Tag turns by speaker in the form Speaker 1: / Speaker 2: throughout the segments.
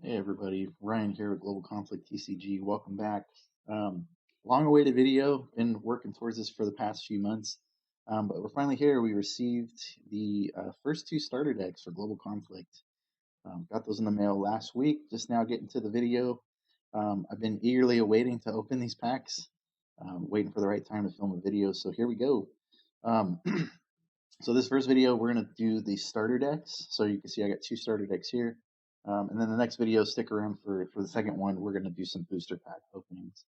Speaker 1: Hey everybody, Ryan here with Global Conflict TCG. Welcome back. Um, Long-awaited video. Been working towards this for the past few months, but we're finally here. We received the first two starter decks for Global Conflict. Got those in the mail last week. Just now getting to the video. I've been eagerly awaiting to open these packs, waiting for the right time to film a video. So here we go. Um, So this first video, we're going to do the starter decks. So you can see I got two starter decks here. And then the next video, stick around for the second one. We're going to do some booster pack openings.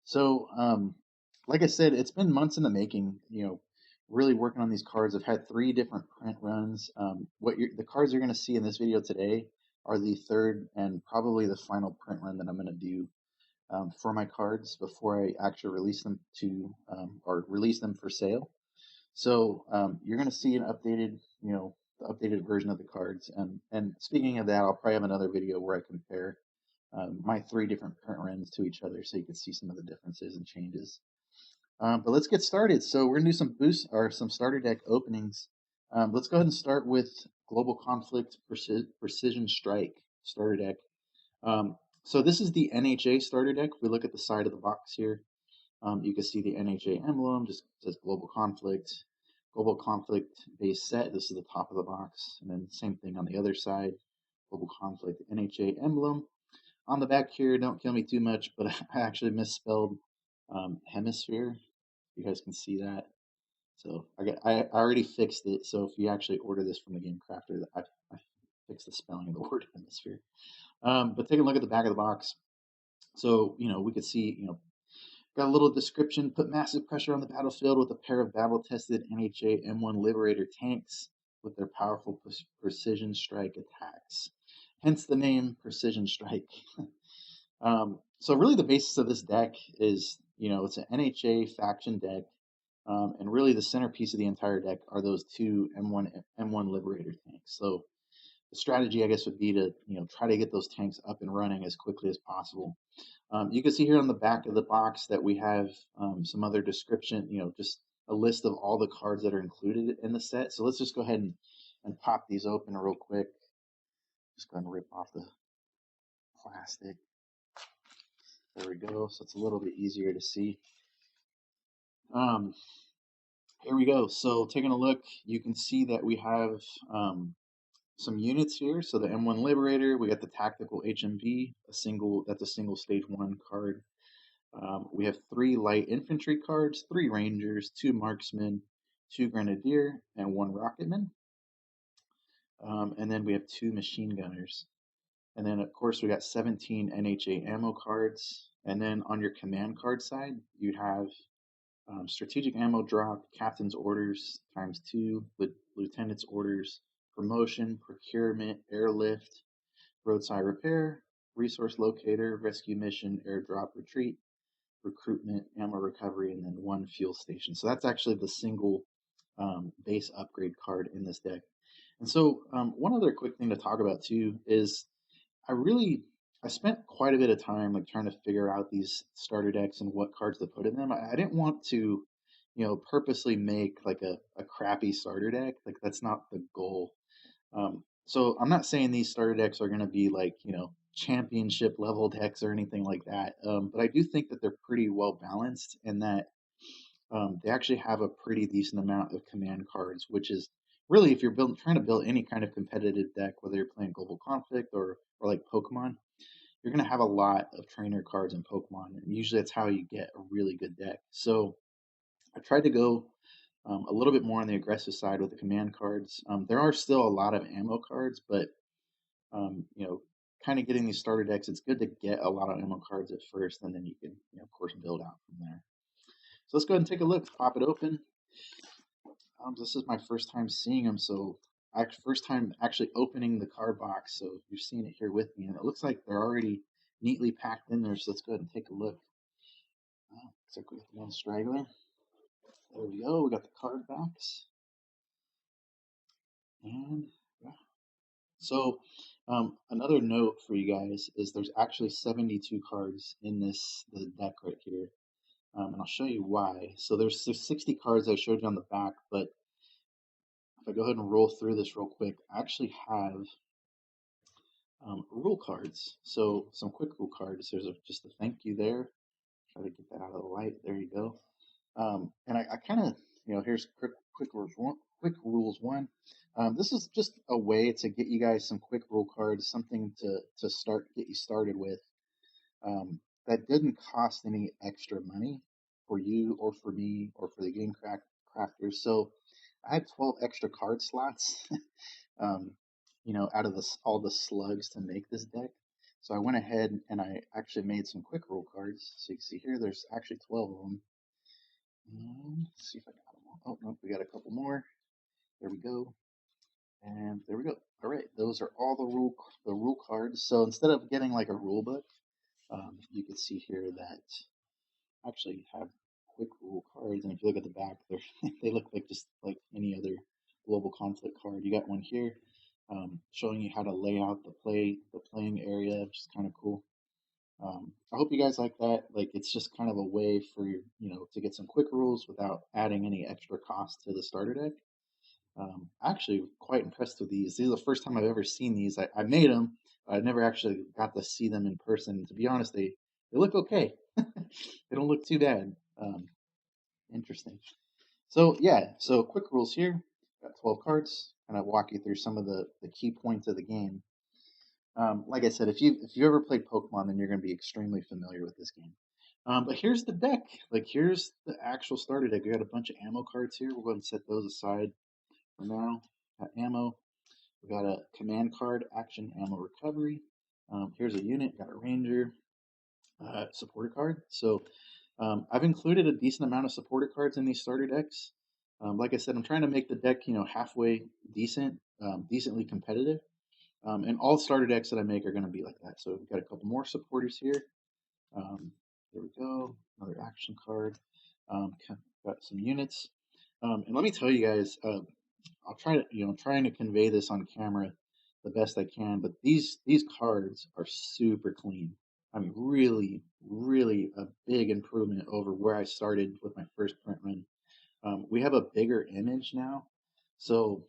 Speaker 1: So like I said, it's been months in the making, really working on these cards. I've had three different print runs. The cards you're going to see in this video today are the third and probably the final print run that I'm going to do for my cards before I actually release them or release them for sale. So you're going to see an updated, the updated version of the cards. And speaking of that, I'll probably have another video where I compare my three different print runs to each other, so you can see some of the differences and changes. But let's get started. So we're going to do some boost or some starter deck openings. Let's go ahead and start with Global Conflict Precision Strike starter deck. So this is the NHA starter deck. If we look at the side of the box here, you can see the NHA emblem, just says Global Conflict base set. This is the top of the box. And then same thing on the other side, Global Conflict NHA emblem. On the back here, don't kill me too much, but I actually misspelled hemisphere. You guys can see that. So I already fixed it. So if you actually order this from the Game Crafter, I fixed the spelling of the word hemisphere. But take a look at the back of the box. So, we could see, got a little description. Put massive pressure on the battlefield with a pair of battle-tested NHA M1 Liberator tanks with their powerful precision strike attacks. Hence the name Precision Strike. So really the basis of this deck is, it's an NHA faction deck. And really the centerpiece of the entire deck are those two M1 Liberator tanks. So the strategy, I guess, would be to try to get those tanks up and running as quickly as possible. You can see here on the back of the box that we have some other description, just a list of all the cards that are included in the set. So let's just go ahead and pop these open real quick. Just go ahead and rip off the plastic. There we go. So it's a little bit easier to see. Here we go. So taking a look, you can see that we have some units here. So the M1 Liberator, we got the Tactical HMB, that's a single stage 1 card. We have 3 light infantry cards, 3 rangers, 2 marksmen, 2 grenadier, and 1 rocketman. And then we have 2 machine gunners. And then, of course, we got 17 NHA ammo cards. And then on your command card side, you have strategic ammo drop, captain's orders ×2, lieutenant's orders, promotion, procurement, airlift, roadside repair, resource locator, rescue mission, airdrop retreat, recruitment, ammo recovery, and then 1 fuel station. So that's actually the single base upgrade card in this deck. And so one other quick thing to talk about too is I spent quite a bit of time like trying to figure out these starter decks and what cards to put in them. I didn't want to, purposely make like a crappy starter deck. Like that's not the goal. So I'm not saying these starter decks are going to be like, championship level decks or anything like that. But I do think that they're pretty well balanced and that they actually have a pretty decent amount of command cards, which is really if you're trying to build any kind of competitive deck, whether you're playing Global Conflict or like Pokemon, you're going to have a lot of trainer cards in Pokemon, and usually that's how you get a really good deck. So I tried to go a little bit more on the aggressive side with the command cards. There are still a lot of ammo cards, but kind of getting these starter decks, it's good to get a lot of ammo cards at first, and then you can, of course, build out from there. So let's go ahead and take a look. Pop it open. This is my first time seeing them, so first time actually opening the card box. So you're seeing it here with me, and it looks like they're already neatly packed in there. So let's go ahead and take a look. Looks like we have one straggler. There we go. We got the card backs, and yeah. So another note for you guys is there's actually 72 cards in the deck right here. And I'll show you why. So there's 60 cards I showed you on the back, but if I go ahead and roll through this real quick, I actually have rule cards. So some quick rule cards. There's just a thank you there. Try to get that out of the light. There you go. And I kind of, here's quick rules one. This is just a way to get you guys some quick rule cards, something to get you started with. That didn't cost any extra money for you or for me or for the crafters. So I had 12 extra card slots, um, out of all the slugs to make this deck. So I went ahead and I actually made some quick roll cards. So you can see here, there's actually 12 of them. Let's see if I got them all. Oh, no, we got a couple more. There we go. And there we go. All right, those are all the rule cards. So instead of getting like a rule book, you can see here that I actually have quick rule cards, and if you look at the back, they look like just like any other global conflict card. You got one here showing you how to lay out the playing area, which is kind of cool. I hope you guys like that. Like, it's just kind of a way for to get some quick rules without adding any extra cost to the starter deck. Actually, quite impressed with these. These are the first time I've ever seen these. I made them. I never actually got to see them in person. To be honest, they look okay. They don't look too bad. Interesting. So yeah, so quick rules here. Got 12 cards. Kind of walk you through some of the key points of the game. Like I said, if you ever played Pokemon, then you're going to be extremely familiar with this game. But here's the deck. Like, here's the actual starter deck. We got a bunch of ammo cards here. We'll go ahead and set those aside for now. Got ammo. We got a command card, action, ammo recovery. Here's a unit. Got a ranger, supporter card. So I've included a decent amount of supporter cards in these starter decks. Like I said, I'm trying to make the deck, halfway decent, decently competitive. And all starter decks that I make are going to be like that. So we've got a couple more supporters here. There we go. Another action card. Got some units. And let me tell you guys, I'll try to, trying to convey this on camera the best I can. But these cards are super clean. I mean, really, really a big improvement over where I started with my first print run. We have a bigger image now, so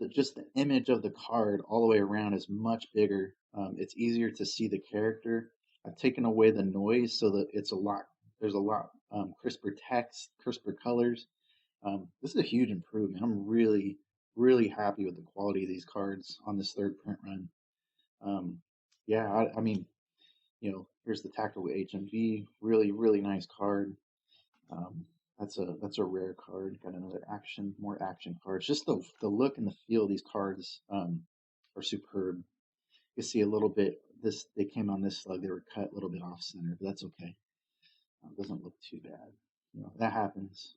Speaker 1: just the image of the card all the way around is much bigger. It's easier to see the character. I've taken away the noise so that there's a lot crisper text, crisper colors. This is a huge improvement. I'm really, really happy with the quality of these cards on this third print run. Yeah, I mean, here's the Tactical HMV, really, really nice card. Um, that's a rare card. Got another more action cards. Just the look and the feel of these cards are superb. You see a little bit. They came on this slug. They were cut a little bit off center, but that's okay. Doesn't look too bad. That happens.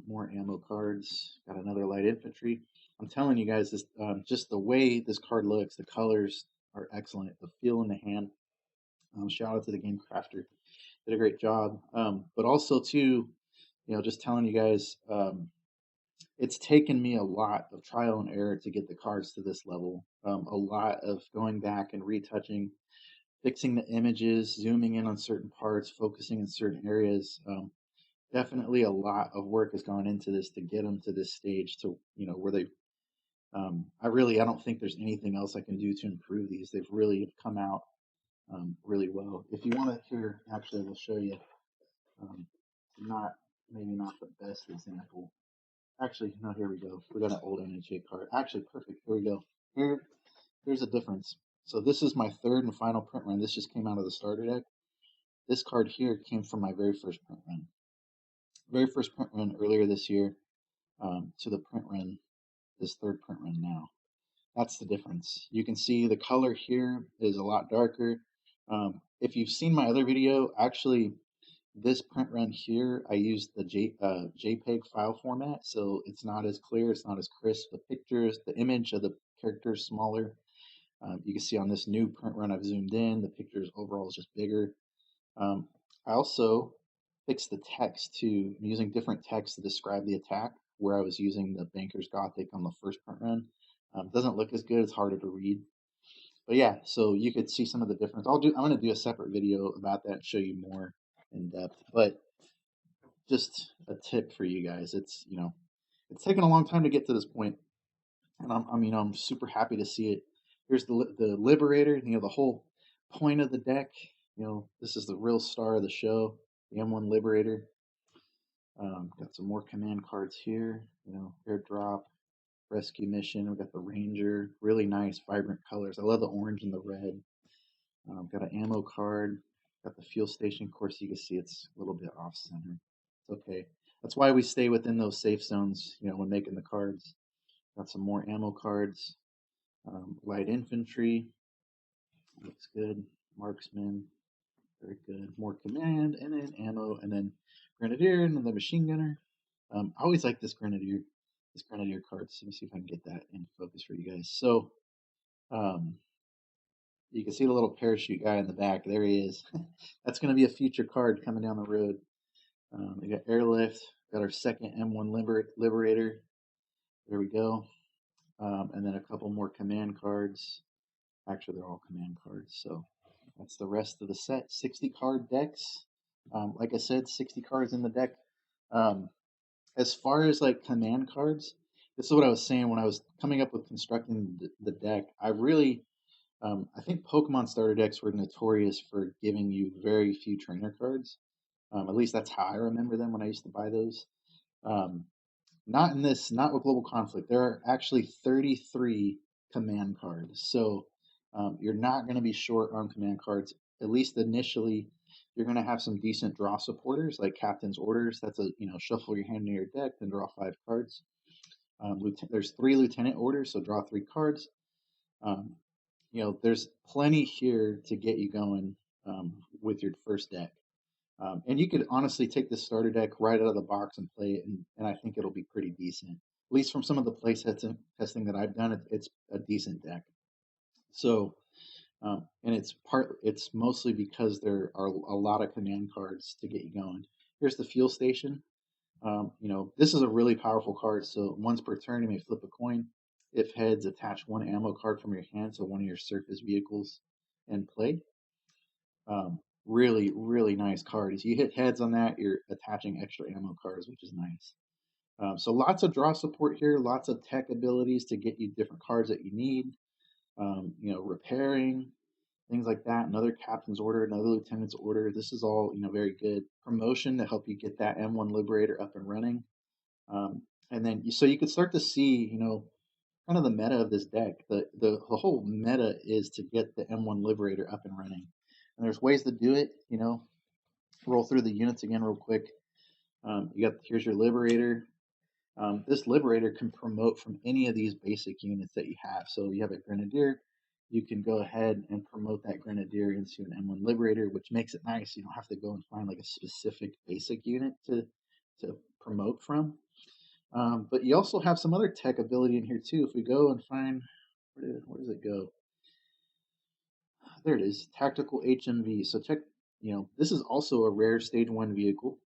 Speaker 1: More ammo cards. Got another light infantry. I'm telling you guys, this just the way this card looks, the colors are excellent. The feel in the hand. Shout out to the game crafter. Did a great job. But also too, just telling you guys, it's taken me a lot of trial and error to get the cards to this level. A lot of going back and retouching, fixing the images, zooming in on certain parts, focusing in certain areas. Definitely a lot of work has gone into this to get them to this stage to, where they, I don't think there's anything else I can do to improve these. They've really come out really well. If you want to hear, actually, we'll show you. Um, maybe not the best example. Actually, no, here we go. We got an old NHA card. Actually, perfect. Here we go. Here's a difference. So this is my third and final print run. This just came out of the starter deck. This card here came from my very first print run. Very first print run earlier this year to the print run, this third print run now. That's the difference. You can see the color here is a lot darker. If you've seen my other video, actually, this print run here, I used the JPEG file format, so it's not as clear, it's not as crisp. The pictures, the image of the character is smaller. You can see on this new print run, I've zoomed in, the pictures overall is just bigger. I also fixed the text too. I'm using different text to describe the attack, where I was using the Banker's Gothic on the first print run. Doesn't look as good, it's harder to read. But yeah, so you could see some of the difference. I'm gonna do a separate video about that and show you more in depth. But just a tip for you guys. It's taken a long time to get to this point, and I'm super happy to see it. Here's the Liberator. The whole point of the deck. This is the real star of the show, the M1 Liberator. Got some more command cards here. Airdrop, Rescue Mission. We got the Ranger. Really nice, vibrant colors. I love the orange and the red. Got an ammo card. Got the fuel station. Of course, you can see it's a little bit off center. It's okay. That's why we stay within those safe zones, when making the cards. Got some more ammo cards. Light infantry. Looks good. Marksman. Very good. More command, and then ammo, and then grenadier, and then the machine gunner. I always like this grenadier card. So let me see if I can get that in focus for you guys. So um, you can see the little parachute guy in the back. There he is. That's going to be a future card coming down the road. We got airlift. Got our second M1 Liberator. There we go. And then a couple more command cards. Actually, they're all command cards. So that's the rest of the set. 60 card decks. Like I said, 60 cards in the deck. As far as like command cards, this is what I was saying when I was coming up with constructing the deck. I think Pokemon starter decks were notorious for giving you very few trainer cards. At least that's how I remember them when I used to buy those. Um, not with Global Conflict. There are actually 33 command cards. So you're not going to be short on command cards. At least initially, you're going to have some decent draw supporters like Captain's Orders. That's shuffle your hand in your deck, then draw 5 cards. There's 3 Lieutenant Orders, so draw 3 cards. Um, there's plenty here to get you going with your first deck. And you could honestly take this starter deck right out of the box and play it, and I think it'll be pretty decent. At least from some of the play testing that I've done, it's a decent deck. So, and it's mostly because there are a lot of command cards to get you going. Here's the fuel station. This is a really powerful card. So once per turn, you may flip a coin. If heads, attach 1 ammo card from your hand to one of your surface vehicles and play. Really, really nice card. If you hit heads on that, you're attaching extra ammo cards, which is nice. So lots of draw support here, lots of tech abilities to get you different cards that you need. Repairing, things like that. Another captain's order, another lieutenant's order. This is all very good. Promotion to help you get that M1 Liberator up and running. And then so you can start to see kind of the meta of this deck. The whole meta is to get the M1 Liberator up and running. And there's ways to do it, roll through the units again real quick. Here's your Liberator. This Liberator can promote from any of these basic units that you have. So you have a Grenadier, you can go ahead and promote that Grenadier into an M1 Liberator, which makes it nice. You don't have to go and find like a specific basic unit to promote from. But you also have some other tech ability in here too. If we go and find, where does it go? There it is, Tactical HMV. So this is also a rare stage 1 vehicle.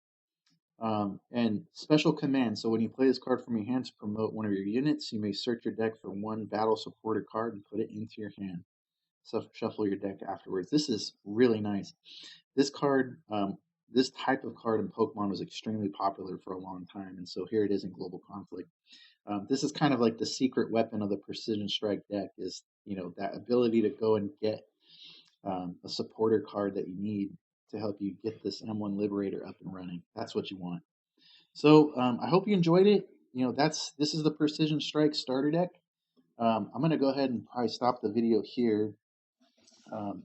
Speaker 1: And special command. So when you play this card from your hand to promote one of your units, you may search your deck for 1 battle supporter card and put it into your hand. So shuffle your deck afterwards. This is really nice. This card, this type of card in Pokemon was extremely popular for a long time, and so here it is in Global Conflict. This is kind of like the secret weapon of the Precision Strike deck is, that ability to go and get a supporter card that you need to help you get this M1 Liberator up and running. That's what you want. So I hope you enjoyed it. This is the Precision Strike starter deck. I'm going to go ahead and probably stop the video here,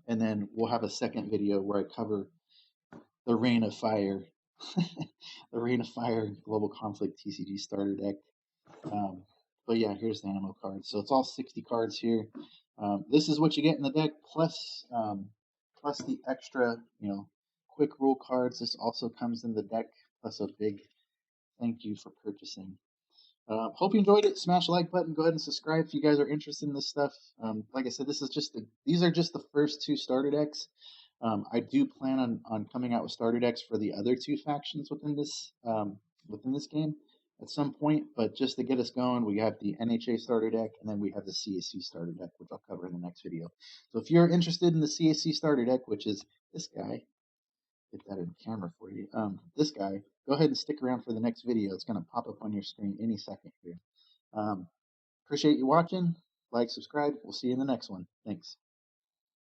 Speaker 1: and then we'll have a second video where I cover the Reign of Fire, the Reign of Fire Global Conflict TCG starter deck. But yeah, here's the ammo card. So it's all 60 cards here. This is what you get in the deck, plus the extra, quick rule cards. This also comes in the deck, plus a big thank you for purchasing. Hope you enjoyed it. Smash the like button. Go ahead and subscribe if you guys are interested in this stuff. Like I said, these are just the first 2 starter decks. I do plan on coming out with starter decks for the other 2 factions within this game at some point. But just to get us going, we have the NHA Starter Deck, and then we have the CSC Starter Deck, which I'll cover in the next video. So if you're interested in the CSC Starter Deck, which is this guy, get that in camera for you. This guy, go ahead and stick around for the next video. It's going to pop up on your screen any second here. Appreciate you watching. like, subscribe. We'll see you in the next one. Thanks.